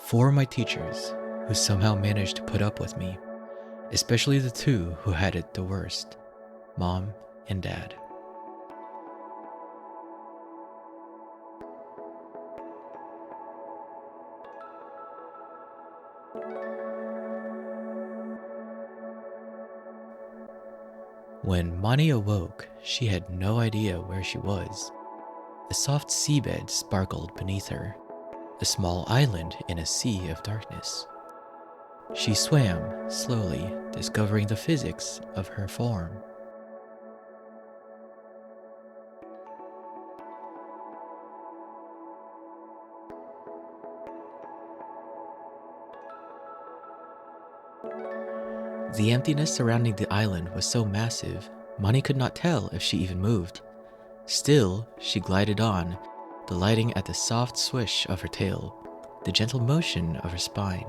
4 of my teachers who somehow managed to put up with me, especially the 2 who had it the worst, Mom and Dad. When Mani awoke, she had no idea where she was. A soft seabed sparkled beneath her, a small island in a sea of darkness. She swam slowly, discovering the physics of her form. The emptiness surrounding the island was so massive, Mani could not tell if she even moved. Still, she glided on, delighting at the soft swish of her tail, the gentle motion of her spine.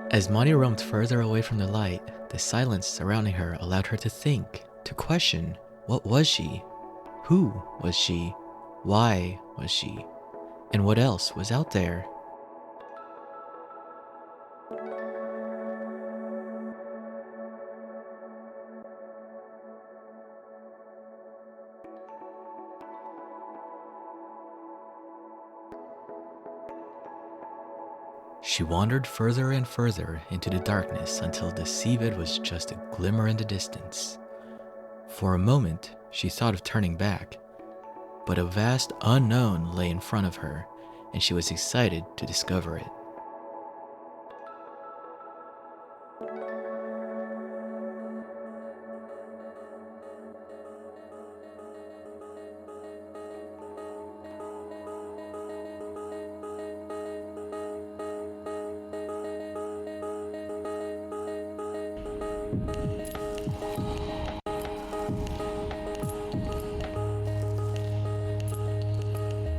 As Mani roamed further away from the light, the silence surrounding her allowed her to think, to question, what was she? Who was she? Why was she? And what else was out there? She wandered further and further into the darkness until the seabed was just a glimmer in the distance. For a moment, she thought of turning back, but a vast unknown lay in front of her, and she was excited to discover it.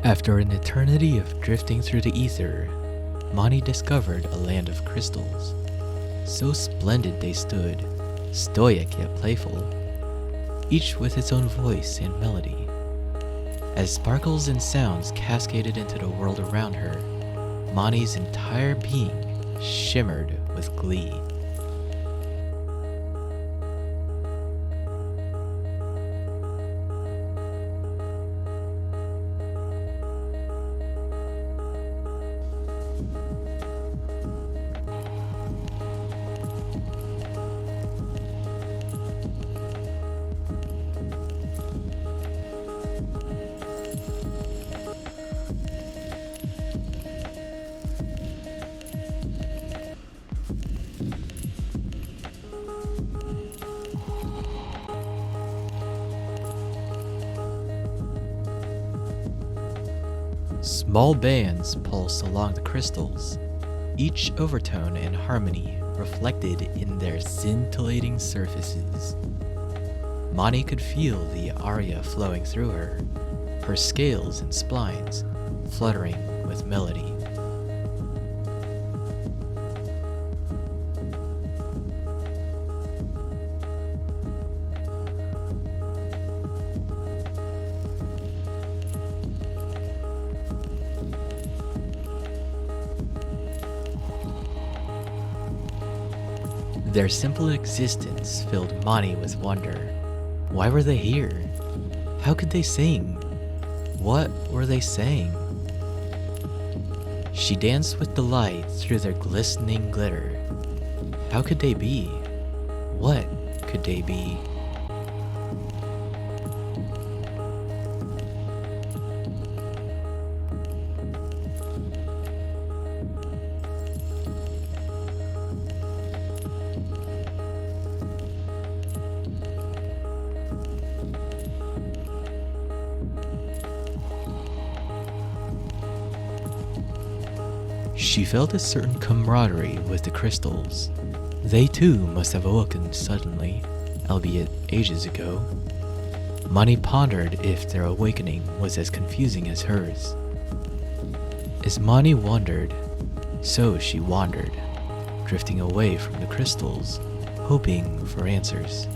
After an eternity of drifting through the ether, Mani discovered a land of crystals. So splendid they stood, stoic yet playful, each with its own voice and melody. As sparkles and sounds cascaded into the world around her, Mani's entire being shimmered with glee. Small bands pulse along the crystals, each overtone and harmony reflected in their scintillating surfaces. Mani could feel the aria flowing through her scales and splines fluttering with melody. Their simple existence filled Mani with wonder. Why were they here? How could they sing? What were they saying? She danced with delight through their glistening glitter. How could they be? What could they be? She felt a certain camaraderie with the crystals. They too must have awoken suddenly, albeit ages ago. Mani pondered if their awakening was as confusing as hers. As Mani wondered, so she wandered, drifting away from the crystals, hoping for answers.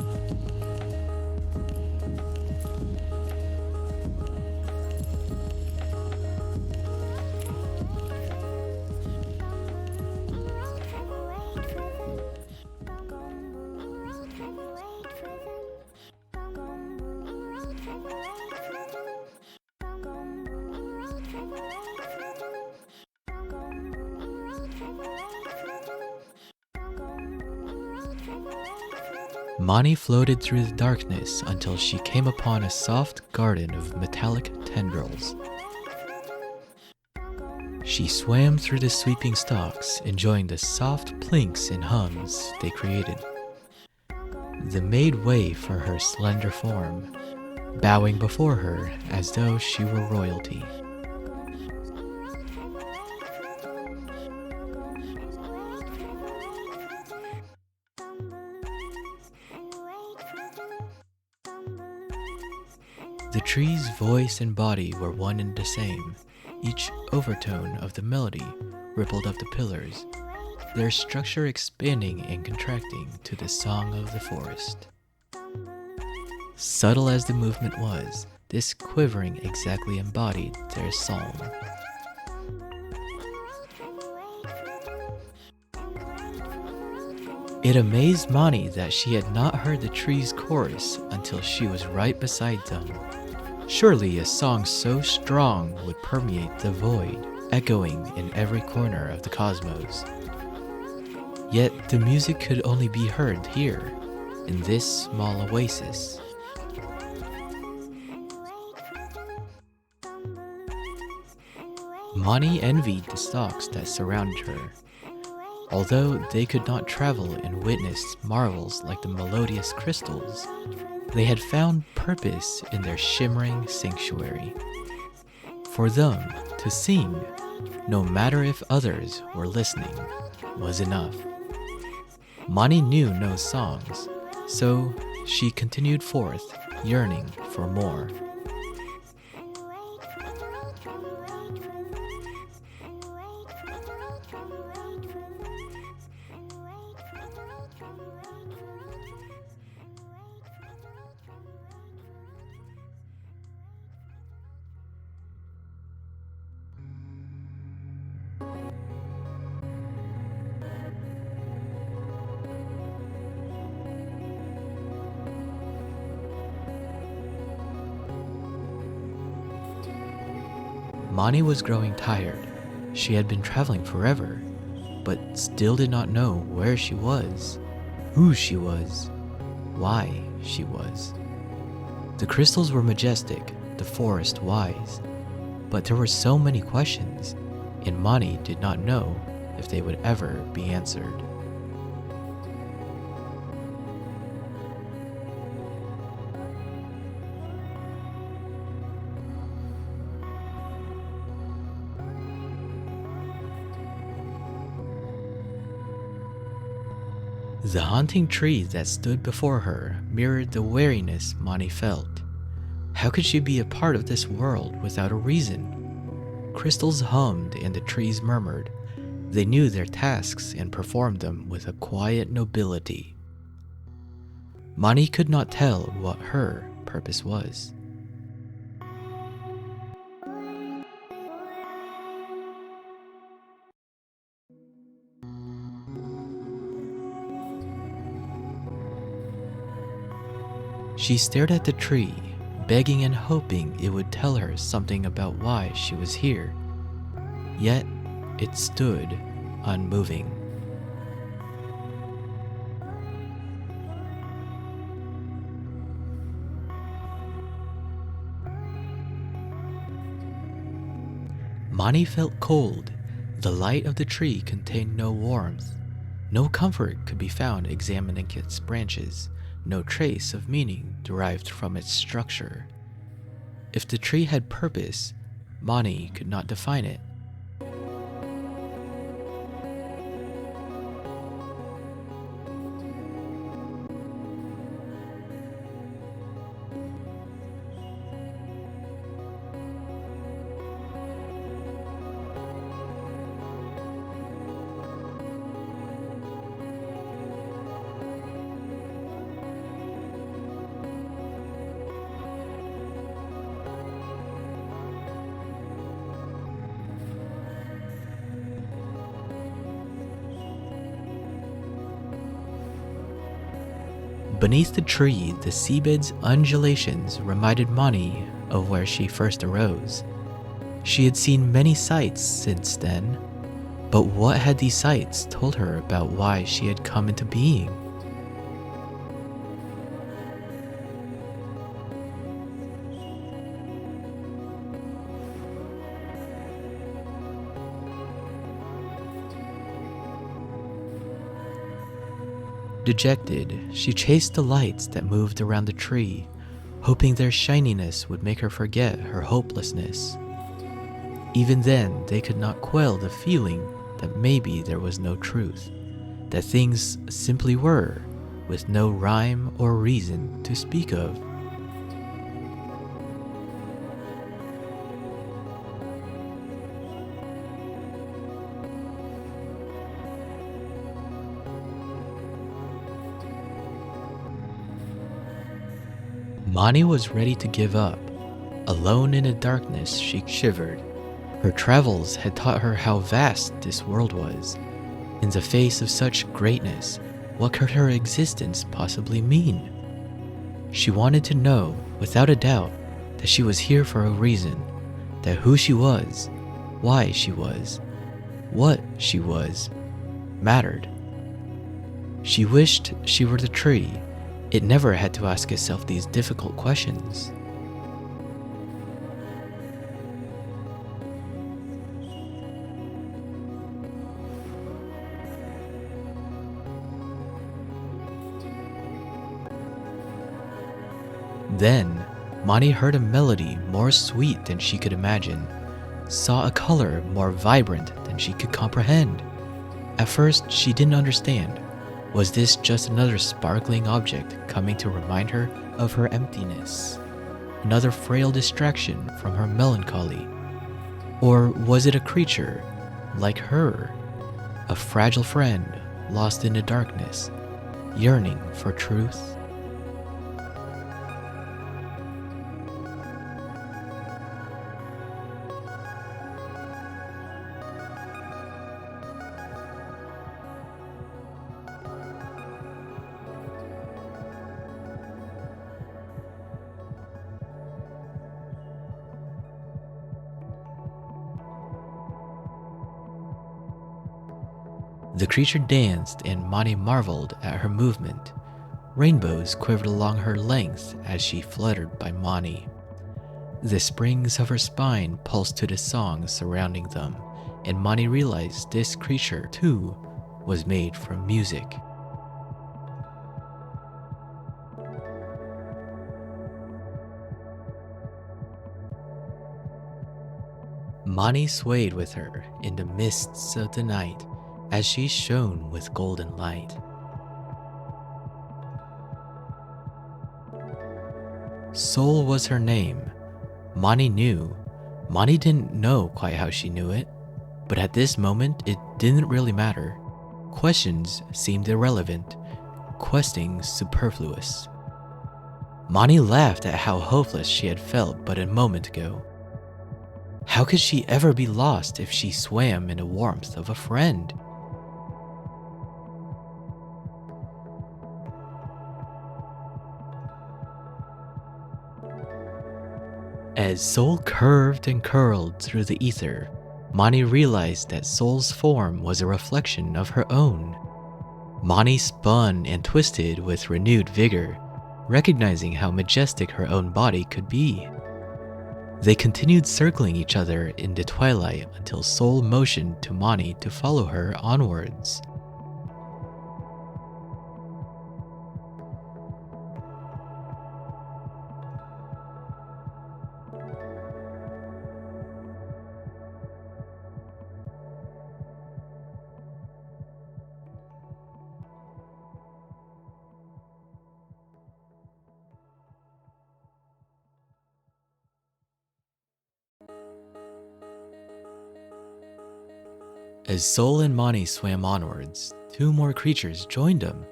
Mani floated through the darkness until she came upon a soft garden of metallic tendrils. She swam through the sweeping stalks, enjoying the soft plinks and hums they created. They made way for her slender form, bowing before her as though she were royalty. The tree's voice and body were one and the same. Each overtone of the melody rippled up the pillars, their structure expanding and contracting to the song of the forest. Subtle as the movement was, this quivering exactly embodied their song. It amazed Mani that she had not heard the tree's chorus until she was right beside them. Surely a song so strong would permeate the void, echoing in every corner of the cosmos. Yet the music could only be heard here, in this small oasis. Mani envied the stalks that surrounded her. Although they could not travel and witness marvels like the melodious crystals, they had found purpose in their shimmering sanctuary. For them to sing, no matter if others were listening, was enough. Mani knew no songs, so she continued forth, yearning for more. Mani was growing tired. She had been traveling forever, but still did not know where she was, who she was, why she was. The crystals were majestic, the forest wise, but there were so many questions, and Mani did not know if they would ever be answered. The haunting tree that stood before her mirrored the weariness Mani felt. How could she be a part of this world without a reason? Crystals hummed and the trees murmured. They knew their tasks and performed them with a quiet nobility. Mani could not tell what her purpose was. She stared at the tree, begging and hoping it would tell her something about why she was here. Yet, it stood unmoving. Mani felt cold. The light of the tree contained no warmth. No comfort could be found examining its branches. No trace of meaning derived from its structure. If the tree had purpose, Mani could not define it. Beneath the tree, the seabed's undulations reminded Mani of where she first arose. She had seen many sights since then, but what had these sights told her about why she had come into being? Dejected, she chased the lights that moved around the tree, hoping their shininess would make her forget her hopelessness. Even then, they could not quell the feeling that maybe there was no truth, that things simply were, with no rhyme or reason to speak of. Mani was ready to give up. Alone in the darkness, she shivered. Her travels had taught her how vast this world was. In the face of such greatness, what could her existence possibly mean? She wanted to know, without a doubt, that she was here for a reason, that who she was, why she was, what she was, mattered. She wished she were the tree. It never had to ask itself these difficult questions. Then, Mani heard a melody more sweet than she could imagine, saw a color more vibrant than she could comprehend. At first, she didn't understand. Was this just another sparkling object coming to remind her of her emptiness? Another frail distraction from her melancholy? Or was it a creature, like her, a fragile friend lost in the darkness, yearning for truth? The creature danced and Mani marveled at her movement. Rainbows quivered along her length as she fluttered by Mani. The springs of her spine pulsed to the songs surrounding them, and Mani realized this creature, too, was made from music. Mani swayed with her in the mists of the night as she shone with golden light. Soul was her name. Mani knew. Mani didn't know quite how she knew it, but at this moment it didn't really matter. Questions seemed irrelevant, questing superfluous. Mani laughed at how hopeless she had felt but a moment ago. How could she ever be lost if she swam in the warmth of a friend? As Soul curved and curled through the ether, Mani realized that Soul's form was a reflection of her own. Mani spun and twisted with renewed vigor, recognizing how majestic her own body could be. They continued circling each other in the twilight until Soul motioned to Mani to follow her onwards. As Soul and Mani swam onwards, two more creatures joined them.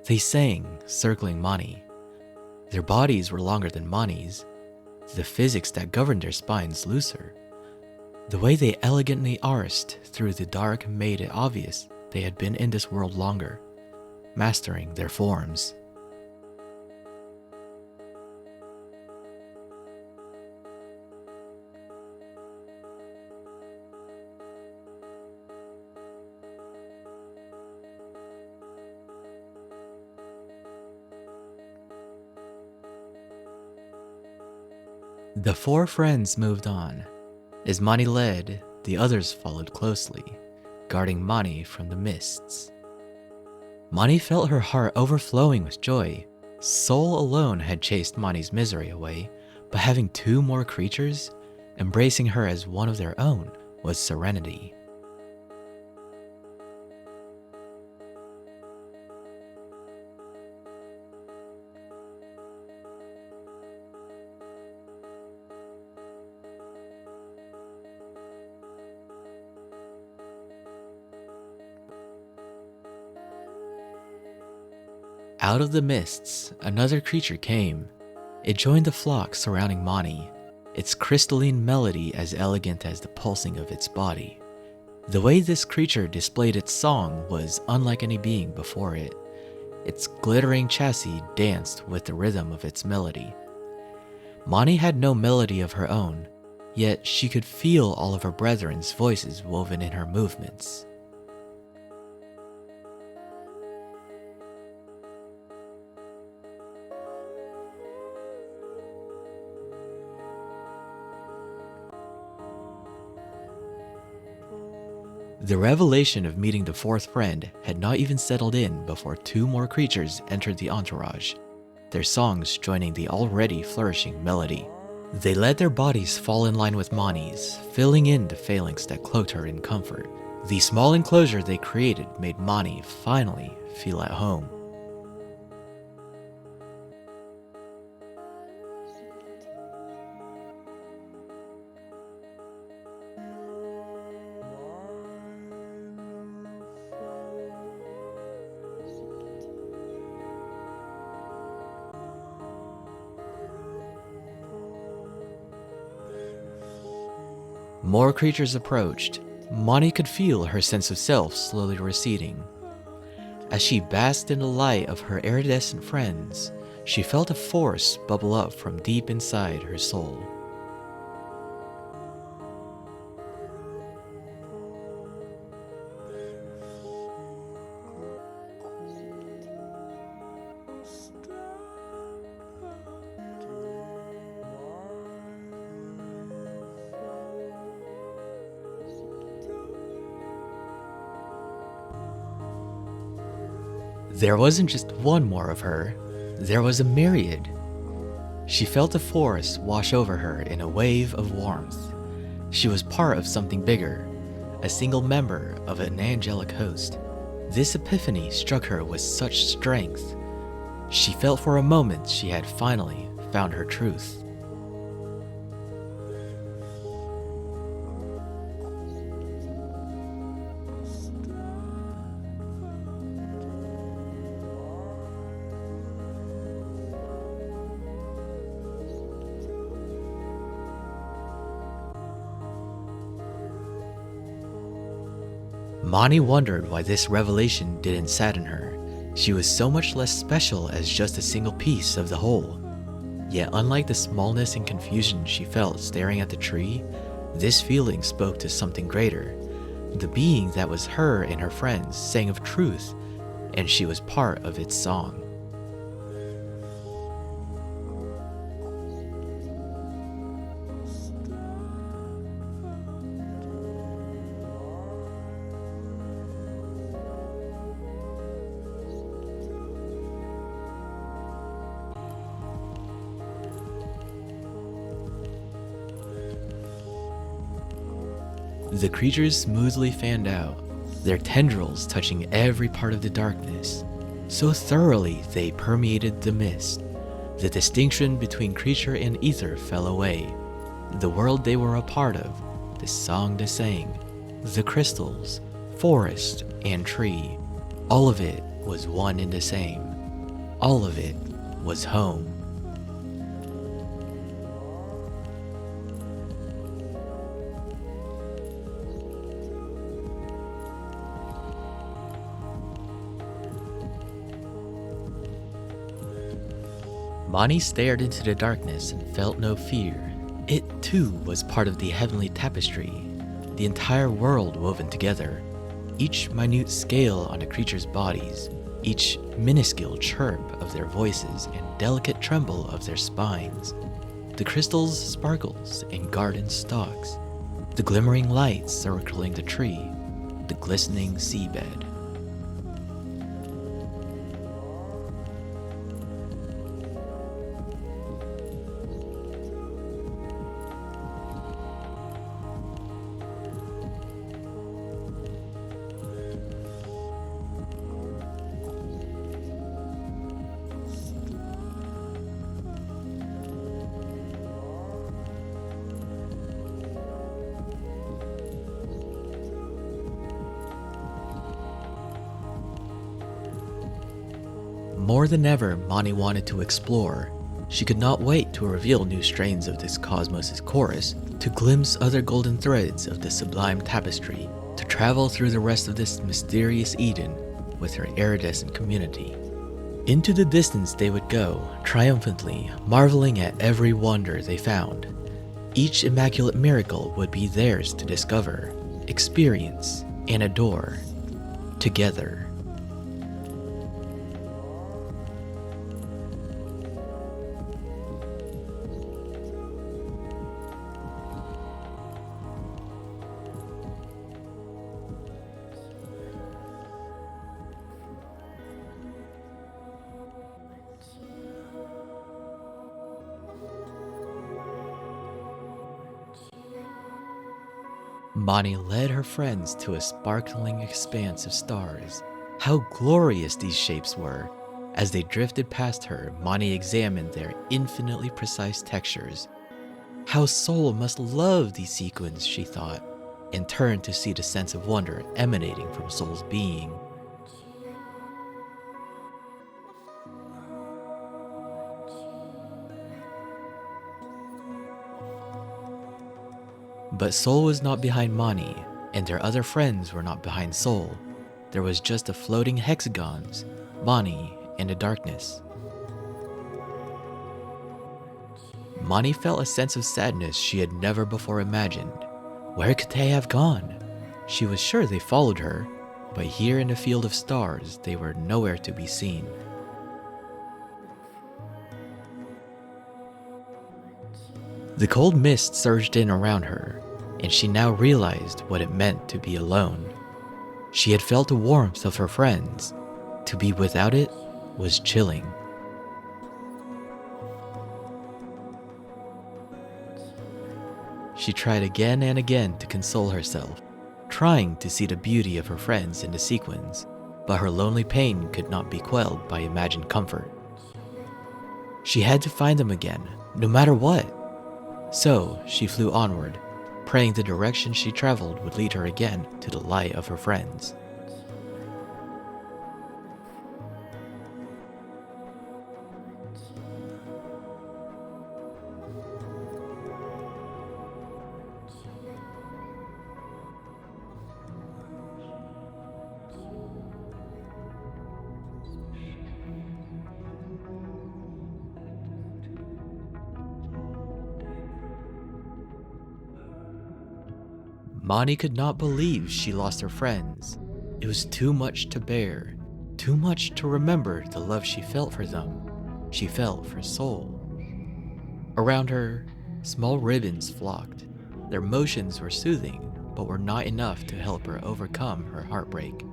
They sang, circling Mani. Their bodies were longer than Mani's, the physics that governed their spines looser. The way they elegantly arsed through the dark made it obvious they had been in this world longer, mastering their forms. The four friends moved on. As Mani led, the others followed closely, guarding Mani from the mists. Mani felt her heart overflowing with joy. Soul alone had chased Mani's misery away, but having two more creatures, embracing her as one of their own, was serenity. Out of the mists, another creature came. It joined the flock surrounding Mani, its crystalline melody as elegant as the pulsing of its body. The way this creature displayed its song was unlike any being before it. Its glittering chassis danced with the rhythm of its melody. Mani had no melody of her own, yet she could feel all of her brethren's voices woven in her movements. The revelation of meeting the fourth friend had not even settled in before two more creatures entered the entourage, their songs joining the already flourishing melody. They let their bodies fall in line with Mani's, filling in the phalanx that cloaked her in comfort. The small enclosure they created made Mani finally feel at home. More creatures approached. Mani could feel her sense of self slowly receding. As she basked in the light of her iridescent friends, she felt a force bubble up from deep inside her soul. There wasn't just one more of her, there was a myriad. She felt the forest wash over her in a wave of warmth. She was part of something bigger, a single member of an angelic host. This epiphany struck her with such strength. She felt for a moment she had finally found her truth. Mani wondered why this revelation didn't sadden her. She was so much less special as just a single piece of the whole. Yet unlike the smallness and confusion she felt staring at the tree, this feeling spoke to something greater. The being that was her and her friends sang of truth, and she was part of its song. The creatures smoothly fanned out, their tendrils touching every part of the darkness. So thoroughly they permeated the mist. The distinction between creature and ether fell away. The world they were a part of, the song they sang, the crystals, forest, and tree, all of it was one and the same. All of it was home. Mani stared into the darkness and felt no fear. It too was part of the heavenly tapestry, the entire world woven together. Each minute scale on the creatures' bodies, each minuscule chirp of their voices and delicate tremble of their spines, The crystals sparkles in garden stalks, the glimmering lights circling the tree, the glistening seabed. More than ever, Mani wanted to explore. She could not wait to reveal new strains of this cosmos' chorus, to glimpse other golden threads of this sublime tapestry, to travel through the rest of this mysterious Eden with her iridescent community. Into the distance they would go, triumphantly, marveling at every wonder they found. Each immaculate miracle would be theirs to discover, experience, and adore, together. Mani led her friends to a sparkling expanse of stars. How glorious these shapes were! As they drifted past her, Mani examined their infinitely precise textures. How Soul must love these sequins, she thought, and turned to see the sense of wonder emanating from Soul's being. But Soul was not behind Mani, and their other friends were not behind Soul. There was just the floating hexagons, Mani, and the darkness. Mani felt a sense of sadness she had never before imagined. Where could they have gone? She was sure they followed her, but here in the field of stars, they were nowhere to be seen. The cold mist surged in around her, and she now realized what it meant to be alone. She had felt the warmth of her friends. To be without it was chilling. She tried again and again to console herself, trying to see the beauty of her friends in the sequins, but her lonely pain could not be quelled by imagined comfort. She had to find them again, no matter what. So she flew onward, praying the direction she traveled would lead her again to the light of her friends. Mani could not believe she lost her friends. It was too much to bear, too much to remember the love she felt for them. She felt for Soul. Around her, small ribbons flocked. Their motions were soothing, but were not enough to help her overcome her heartbreak.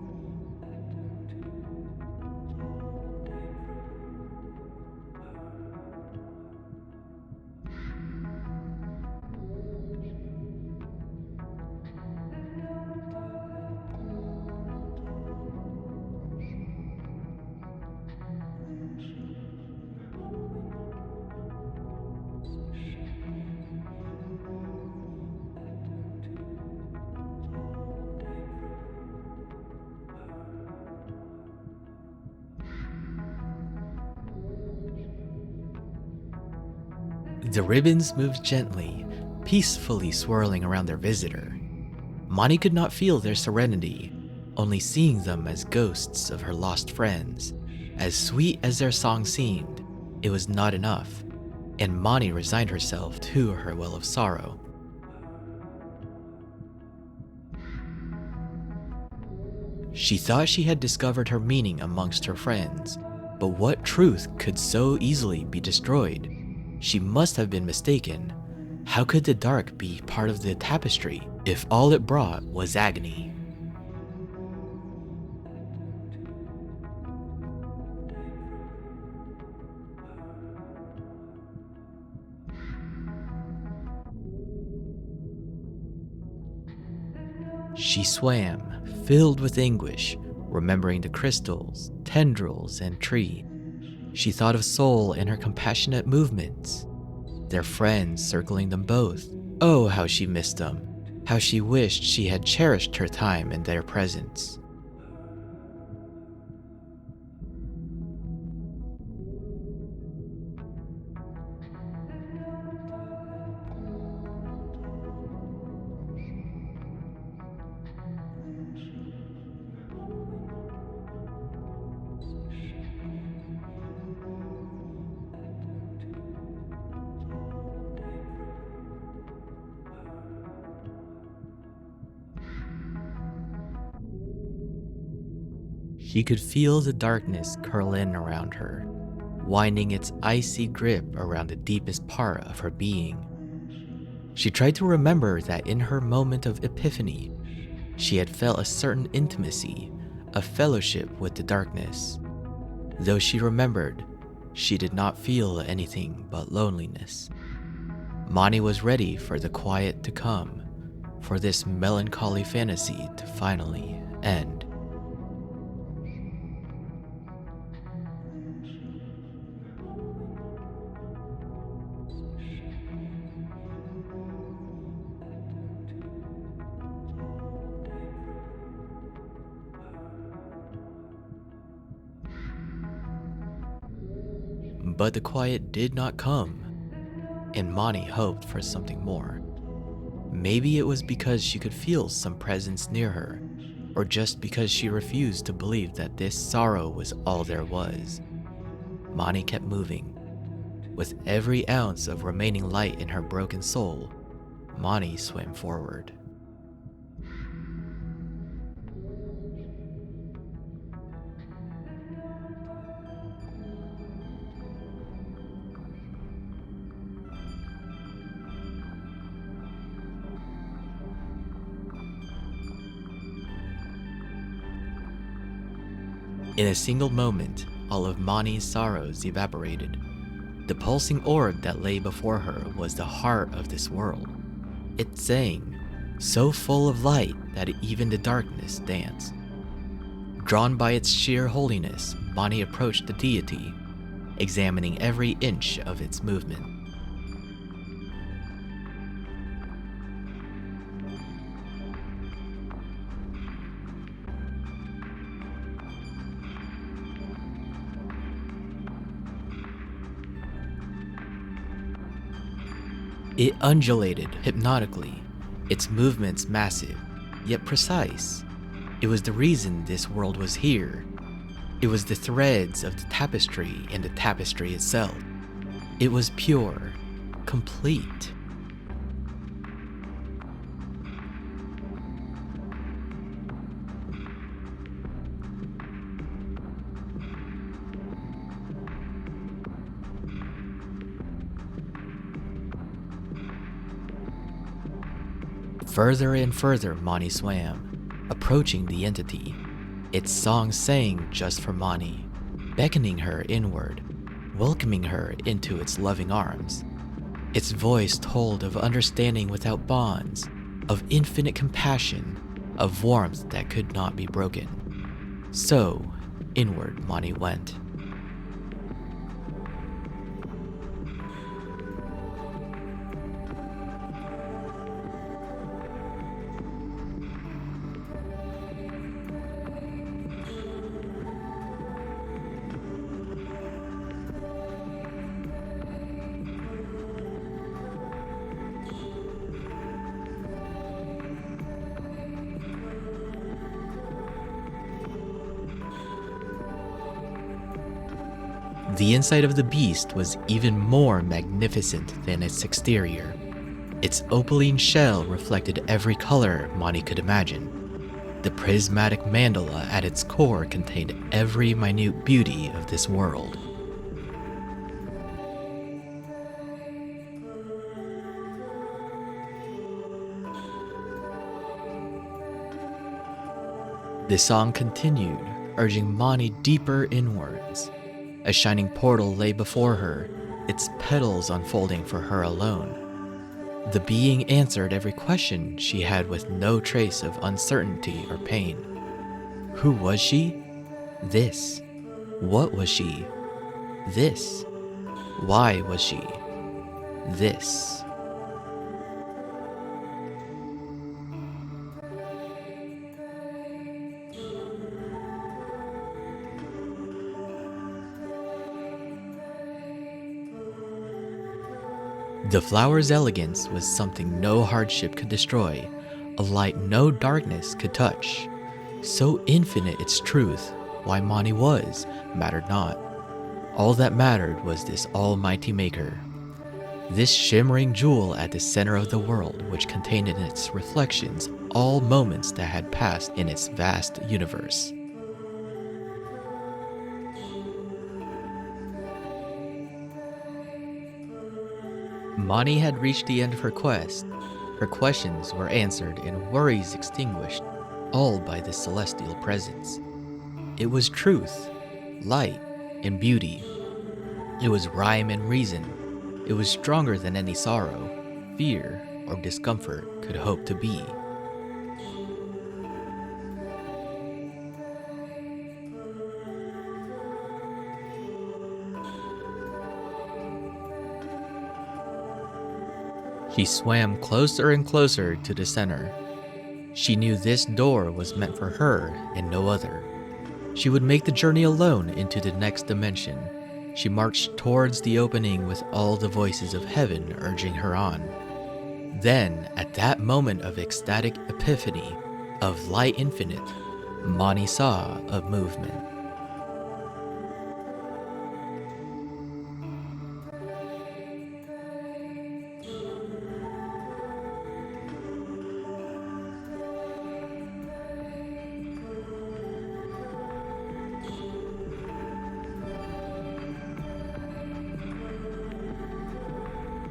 The ribbons moved gently, peacefully swirling around their visitor. Mani could not feel their serenity, only seeing them as ghosts of her lost friends. As sweet as their song seemed, it was not enough, and Mani resigned herself to her well of sorrow. She thought she had discovered her meaning amongst her friends, but what truth could so easily be destroyed? She must have been mistaken. How could the dark be part of the tapestry if all it brought was agony? She swam, filled with anguish, remembering the crystals, tendrils, and tree. She thought of Soul and her compassionate movements, their friends circling them both. Oh, how she missed them. How she wished she had cherished her time in their presence. She could feel the darkness curl in around her, winding its icy grip around the deepest part of her being. She tried to remember that in her moment of epiphany, she had felt a certain intimacy, a fellowship with the darkness. Though she remembered, she did not feel anything but loneliness. Mani was ready for the quiet to come, for this melancholy fantasy to finally end. But the quiet did not come, and Mani hoped for something more. Maybe it was because she could feel some presence near her, or just because she refused to believe that this sorrow was all there was. Mani kept moving. With every ounce of remaining light in her broken soul, Mani swam forward. In a single moment, all of Mani's sorrows evaporated. The pulsing orb that lay before her was the heart of this world. It sang, so full of light that even the darkness danced. Drawn by its sheer holiness, Mani approached the deity, examining every inch of its movement. It undulated hypnotically, its movements massive, yet precise. It was the reason this world was here. It was the threads of the tapestry and the tapestry itself. It was pure, complete. Further and further Mani swam, approaching the entity. Its song sang just for Mani, beckoning her inward, welcoming her into its loving arms. Its voice told of understanding without bonds, of infinite compassion, of warmth that could not be broken. So, inward Mani went. The inside of the beast was even more magnificent than its exterior. Its opaline shell reflected every color Mani could imagine. The prismatic mandala at its core contained every minute beauty of this world. The song continued, urging Mani deeper inwards. A shining portal lay before her, its petals unfolding for her alone. The being answered every question she had with no trace of uncertainty or pain. Who was she? This. What was she? This. Why was she? This. The flower's elegance was something no hardship could destroy, a light no darkness could touch. So infinite its truth, why Mani was, mattered not. All that mattered was this almighty maker. This shimmering jewel at the center of the world, which contained in its reflections all moments that had passed in its vast universe. Mani had reached the end of her quest. Her questions were answered and worries extinguished, all by this celestial presence. It was truth, light, and beauty. It was rhyme and reason. It was stronger than any sorrow, fear, or discomfort could hope to be. She swam closer and closer to the center. She knew this door was meant for her and no other. She would make the journey alone into the next dimension. She marched towards the opening with all the voices of heaven urging her on. Then, at that moment of ecstatic epiphany, of light infinite, Mani saw a movement.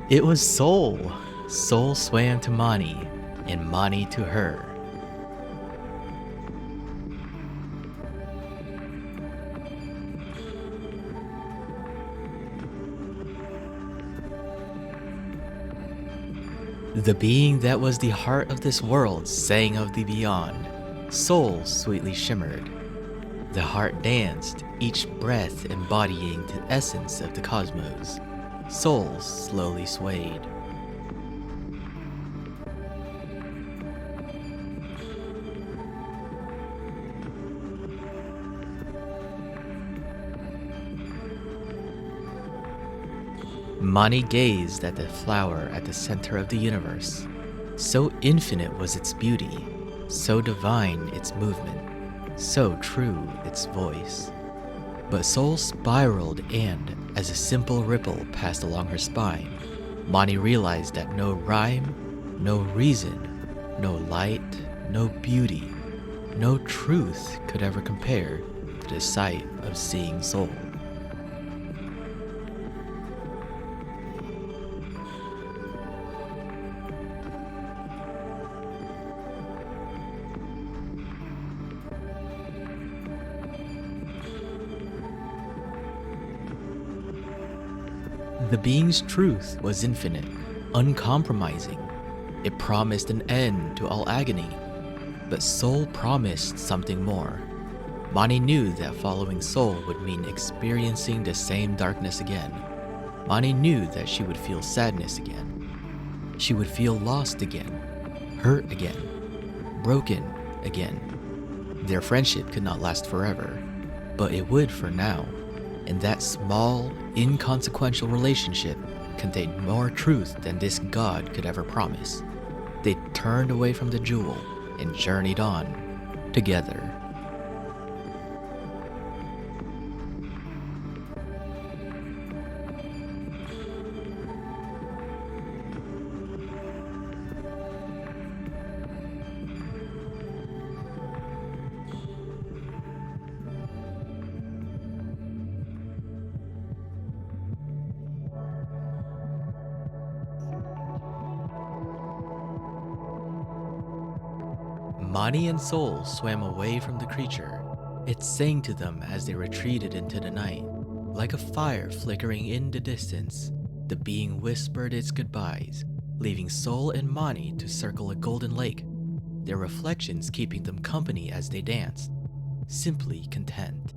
It was Soul. Soul swam to Mani, and Mani to her. The being that was the heart of this world sang of the beyond. Soul sweetly shimmered. The heart danced, each breath embodying the essence of the cosmos. Soul slowly swayed. Mani gazed at the flower at the center of the universe. So infinite was its beauty, so divine its movement, so true its voice. But Soul spiraled and, as a simple ripple passed along her spine, Mani realized that no rhyme, no reason, no light, no beauty, no truth could ever compare to the sight of seeing Soul. The being's truth was infinite, uncompromising. It promised an end to all agony, but Soul promised something more. Mani knew that following Soul would mean experiencing the same darkness again. Mani knew that she would feel sadness again. She would feel lost again, hurt again, broken again. Their friendship could not last forever, but it would for now. And that small, inconsequential relationship contained more truth than this god could ever promise. They turned away from the jewel and journeyed on, together. Mani and Soul swam away from the creature. It sang to them as they retreated into the night. Like a fire flickering in the distance, the being whispered its goodbyes, leaving Soul and Mani to circle a golden lake, their reflections keeping them company as they danced, simply content.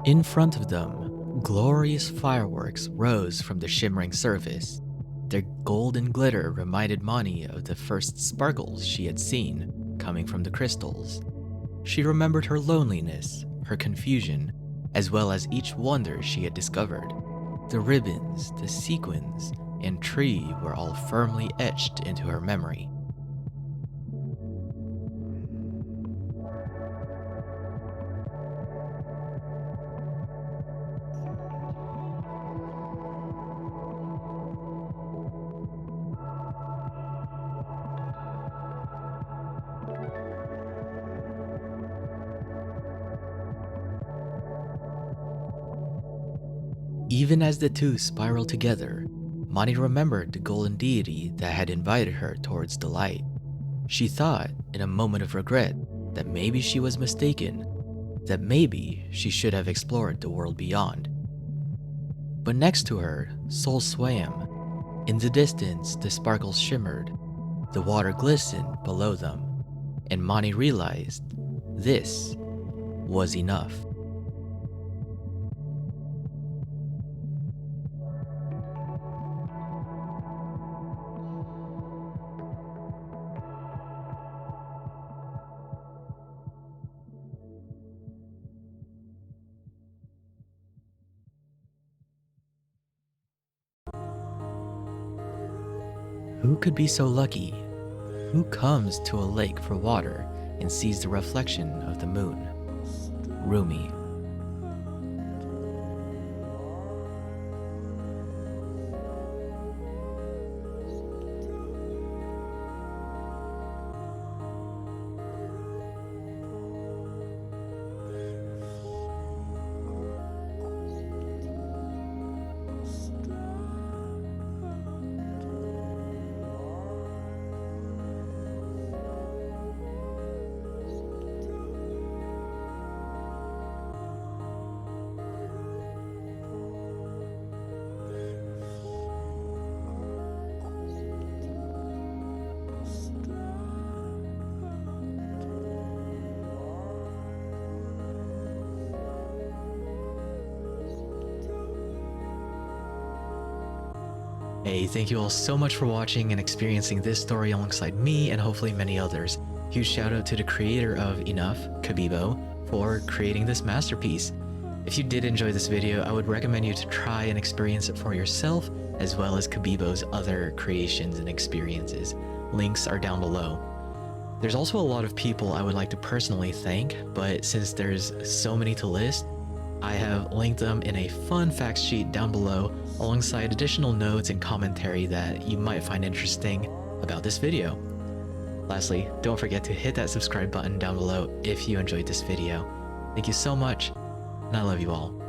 In front of them, glorious fireworks rose from the shimmering surface. Their golden glitter reminded Mani of the first sparkles she had seen coming from the crystals. She remembered her loneliness, her confusion, as well as each wonder she had discovered. The ribbons, the sequins, and tree were all firmly etched into her memory. Even as the two spiraled together, Mani remembered the golden deity that had invited her towards the light. She thought, in a moment of regret, that maybe she was mistaken, that maybe she should have explored the world beyond. But next to her, Soul swam. In the distance, the sparkles shimmered, the water glistened below them, and Mani realized this was enough. Who could be so lucky? Who comes to a lake for water and sees the reflection of the moon? Rumi. Hey, thank you all so much for watching and experiencing this story alongside me and hopefully many others. Huge shout out to the creator of Enough, Cabbibo, for creating this masterpiece. If you did enjoy this video, I would recommend you to try and experience it for yourself, as well as Cabbibo's other creations and experiences. Links are down below. There's also a lot of people I would like to personally thank, but since there's so many to list, I have linked them in a fun fact sheet down below, alongside additional notes and commentary that you might find interesting about this video. Lastly, don't forget to hit that subscribe button down below if you enjoyed this video. Thank you so much, and I love you all.